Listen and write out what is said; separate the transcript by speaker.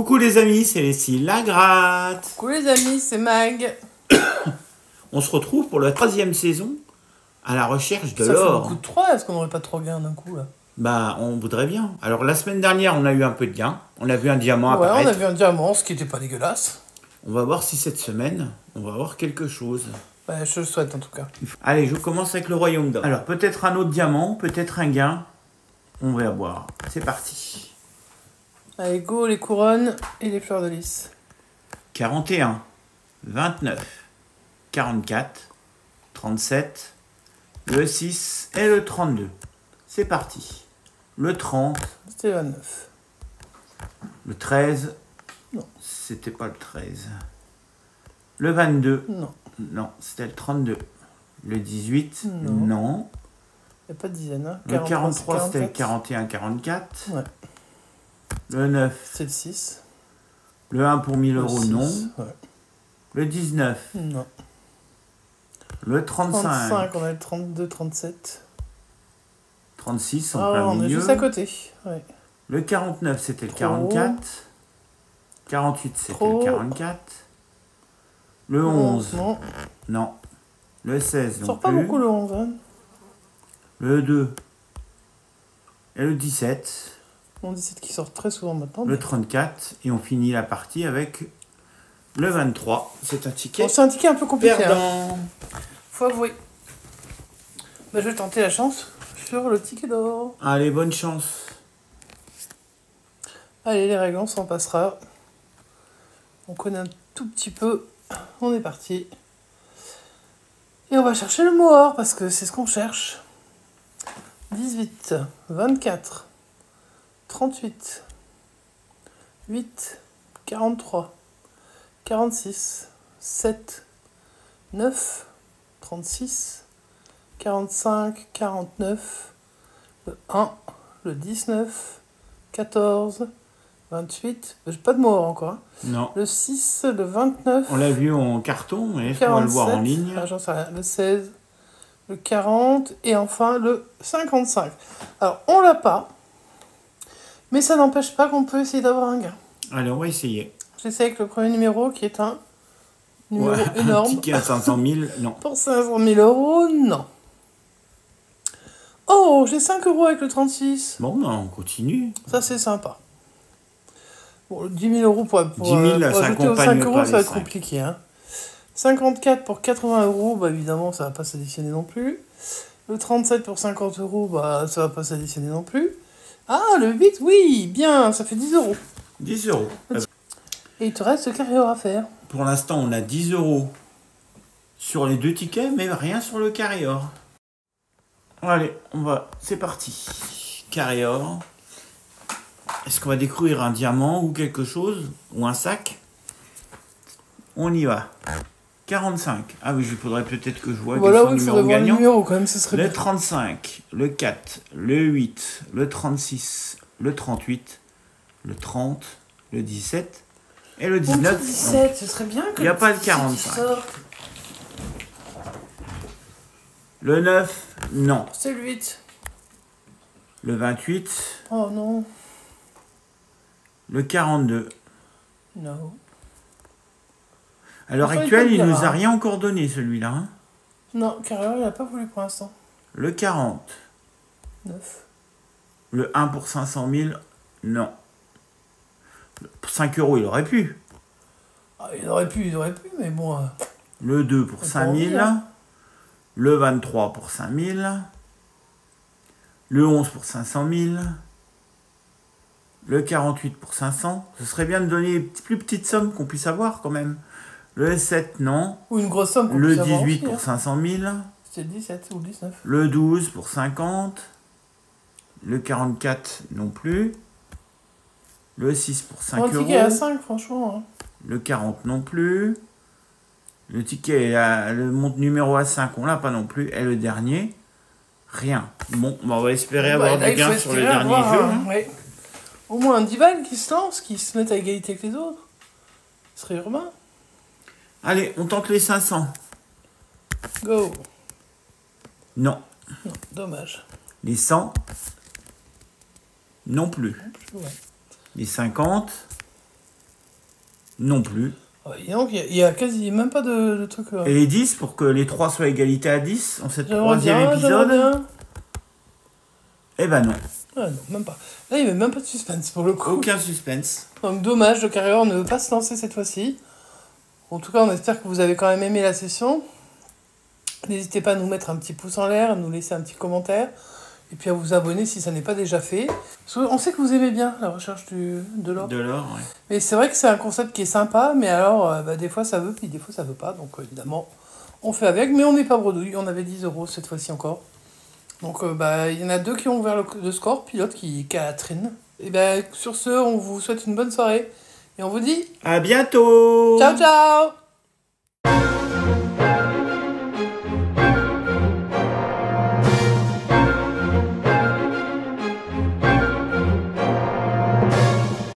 Speaker 1: Coucou les amis, c'est Leslie Lagratte.
Speaker 2: Coucou les amis, c'est Mag.
Speaker 1: On se retrouve pour la 3e saison à la recherche de
Speaker 2: Ça fait
Speaker 1: l'or.
Speaker 2: beaucoup de 3, est-ce qu'on n'aurait pas trop gain d'un coup là?
Speaker 1: Bah, on voudrait bien. Alors la semaine dernière, on a eu un peu de gain. On a vu un diamant
Speaker 2: Ouais,
Speaker 1: apparaître.
Speaker 2: on a vu un diamant, ce qui était pas dégueulasse.
Speaker 1: On va voir si cette semaine, on va voir quelque chose.
Speaker 2: Ouais, je le souhaite en tout cas.
Speaker 1: Allez, je commence avec le royaume d'or. Alors peut-être un autre diamant, peut-être un gain. On va voir. C'est parti.
Speaker 2: Allez, go les couronnes et les fleurs de lys.
Speaker 1: 41, 29, 44, 37, le 6 et le 32. C'est parti. Le 30,
Speaker 2: C'était 29.
Speaker 1: le 13,
Speaker 2: Non.
Speaker 1: C'était pas le 13. Le 22,
Speaker 2: Non,
Speaker 1: non, c'était le 32. Le 18,
Speaker 2: Non.
Speaker 1: non.
Speaker 2: il n'y a pas de dizaine. Hein.
Speaker 1: Le 43, c'était le
Speaker 2: 44.
Speaker 1: 41, 44.
Speaker 2: Ouais,
Speaker 1: Le 9,
Speaker 2: c'est le 6.
Speaker 1: le 1 pour 1000
Speaker 2: Le
Speaker 1: euros,
Speaker 2: 6,
Speaker 1: non.
Speaker 2: Ouais.
Speaker 1: Le 19,
Speaker 2: Non.
Speaker 1: le 35,
Speaker 2: 35, on a le 32, 37.
Speaker 1: 36 en
Speaker 2: Ah,
Speaker 1: plein
Speaker 2: on est
Speaker 1: milieu.
Speaker 2: juste à côté. Ouais.
Speaker 1: Le 49, c'était le
Speaker 2: Trop.
Speaker 1: 44. 48, c'était
Speaker 2: Trop.
Speaker 1: le 44. Le 11,
Speaker 2: Non,
Speaker 1: non. Le 16,
Speaker 2: ça
Speaker 1: non
Speaker 2: sort pas
Speaker 1: plus.
Speaker 2: beaucoup le 11. Hein.
Speaker 1: Le 2 et le 17.
Speaker 2: On dit c'est qui sort très souvent maintenant.
Speaker 1: Le
Speaker 2: Mais...
Speaker 1: 34. Et on finit la partie avec le 23. C'est un ticket
Speaker 2: Bon, c'est un ticket un peu compliqué. Hein.
Speaker 1: perdant.
Speaker 2: Faut avouer. Bah, je vais tenter la chance sur le ticket d'or.
Speaker 1: Allez, bonne chance.
Speaker 2: Allez, les règles, on s'en passera. On connaît un tout petit peu. On est parti. Et on va chercher le mot or parce que c'est ce qu'on cherche. 18, 24, 38, 8, 43, 46, 7, 9, 36, 45, 49, le 1, le 19, 14, 28, j'ai pas de mot or encore. Hein.
Speaker 1: Non.
Speaker 2: Le 6, le 29,
Speaker 1: On l'a vu en carton, mais est-ce qu'on
Speaker 2: 47,
Speaker 1: va le voir en ligne?
Speaker 2: J'en sais rien, le 16, le 40 et enfin le 55. Alors, on l'a pas, mais ça n'empêche pas qu'on peut essayer d'avoir un gain.
Speaker 1: Allez, on va essayer.
Speaker 2: J'essaie avec le premier numéro qui est un numéro
Speaker 1: Ouais, un
Speaker 2: énorme.
Speaker 1: ticket à 500 000, non.
Speaker 2: Pour 500 000 euros, non. Oh, j'ai 5 euros avec le 36.
Speaker 1: Bon, ben, on continue.
Speaker 2: Ça, c'est sympa. Bon, 10 000 euros pour
Speaker 1: 10 000,
Speaker 2: pour
Speaker 1: ça
Speaker 2: ajouter aux
Speaker 1: accompagne
Speaker 2: 5 euros,
Speaker 1: pas
Speaker 2: ça va
Speaker 1: les
Speaker 2: être
Speaker 1: 5.
Speaker 2: compliqué. Hein. 54 pour 80 euros, bah évidemment, ça va pas s'additionner non plus. Le 37 pour 50 euros, bah ça va pas s'additionner non plus. Ah, le 8, oui, bien, ça fait 10 euros.
Speaker 1: 10 euros.
Speaker 2: Et il te reste le carrière à faire.
Speaker 1: Pour l'instant, on a 10 euros sur les 2 tickets, mais rien sur le carré-or. Allez, on va. C'est parti. Carré-or. Est-ce qu'on va découvrir un diamant ou quelque chose? Ou un sac? On y va. 45. Ah oui, il faudrait peut-être que je vois
Speaker 2: Voilà,
Speaker 1: quels sont
Speaker 2: oui,
Speaker 1: les
Speaker 2: il faudrait
Speaker 1: numéros
Speaker 2: voir le
Speaker 1: gagnants.
Speaker 2: numéro quand même, ce serait
Speaker 1: Le
Speaker 2: bien.
Speaker 1: 35, le 4, le 8, le 36, le 38, le 30, le 17 et le 19.
Speaker 2: 17, ce serait bien que
Speaker 1: Il n'y a pas de
Speaker 2: petit
Speaker 1: 45.
Speaker 2: sorte.
Speaker 1: Le 9, non.
Speaker 2: C'est le 8.
Speaker 1: Le 28,
Speaker 2: Oh non.
Speaker 1: le 42.
Speaker 2: Non.
Speaker 1: À l'heure
Speaker 2: Enfin, il
Speaker 1: actuelle,
Speaker 2: peut
Speaker 1: il
Speaker 2: le
Speaker 1: nous
Speaker 2: dire,
Speaker 1: a
Speaker 2: hein.
Speaker 1: rien encore donné, celui-là. Hein.
Speaker 2: Non, carrière, il n'a pas voulu pour l'instant.
Speaker 1: Le 40,
Speaker 2: 9.
Speaker 1: le 1 pour 500 000, non. Pour 5 euros, il aurait pu.
Speaker 2: Ah, il aurait pu, mais bon.
Speaker 1: Le 2 pour
Speaker 2: C'est
Speaker 1: 5
Speaker 2: pas envie,
Speaker 1: 000.
Speaker 2: hein.
Speaker 1: Le 23 pour 5 000. Le 11 pour 500 000. Le 48 pour 500. Ce serait bien de donner une plus petite somme qu'on puisse avoir quand même. Le 7, non.
Speaker 2: Ou une grosse somme qu'on
Speaker 1: Le
Speaker 2: puisse avoir
Speaker 1: 18
Speaker 2: aussi,
Speaker 1: pour
Speaker 2: hein.
Speaker 1: 500 000.
Speaker 2: C'était le 17 ou le 19.
Speaker 1: Le 12 pour 50. Le 44 non plus. Le 6 pour 5
Speaker 2: Un
Speaker 1: euros.
Speaker 2: ticket à 5, franchement. Hein.
Speaker 1: Le 40 non plus. Le ticket, le monte numéro à 5, on l'a pas non plus. Et le dernier, rien. Bon, bah, on va espérer avoir
Speaker 2: Là,
Speaker 1: du
Speaker 2: il
Speaker 1: gain
Speaker 2: faut
Speaker 1: sur le
Speaker 2: espérer
Speaker 1: dernier
Speaker 2: avoir
Speaker 1: jeu.
Speaker 2: un- ouais. Au moins un 10 balles qui se lance, qui se mettent à égalité avec les autres. Ce serait urbain.
Speaker 1: Allez, on tente les 500.
Speaker 2: Go.
Speaker 1: Non.
Speaker 2: Non, dommage.
Speaker 1: Les 100, non plus.
Speaker 2: Ouais.
Speaker 1: Les 50, Non plus.
Speaker 2: Donc, il y a quasi même pas de trucs.
Speaker 1: Et les 10 pour que les 3 soient égalité à 10 en cette
Speaker 2: J'aimerais
Speaker 1: troisième
Speaker 2: bien, j'aimerais
Speaker 1: épisode.
Speaker 2: bien.
Speaker 1: Eh ben non.
Speaker 2: Ah non, même pas. Là, il n'y avait même pas de suspense pour le coup.
Speaker 1: Aucun suspense.
Speaker 2: Donc dommage, le carrière ne veut pas se lancer cette fois-ci. En tout cas, on espère que vous avez quand même aimé la session. N'hésitez pas à nous mettre un petit pouce en l'air, à nous laisser un petit commentaire. Et puis à vous abonner si ça n'est pas déjà fait. On sait que vous aimez bien la recherche de l'or.
Speaker 1: De l'or, ouais.
Speaker 2: Mais c'est vrai que c'est un concept qui est sympa, mais alors des fois ça veut, puis des fois ça veut pas. Donc évidemment, on fait avec, mais on n'est pas bredouille. On avait 10 € cette fois-ci encore. Donc il y en a 2 qui ont ouvert le score, puis l'autre qui est Catherine. Et sur ce, on vous souhaite une bonne soirée. Et on vous dit
Speaker 1: À bientôt.
Speaker 2: ciao ciao.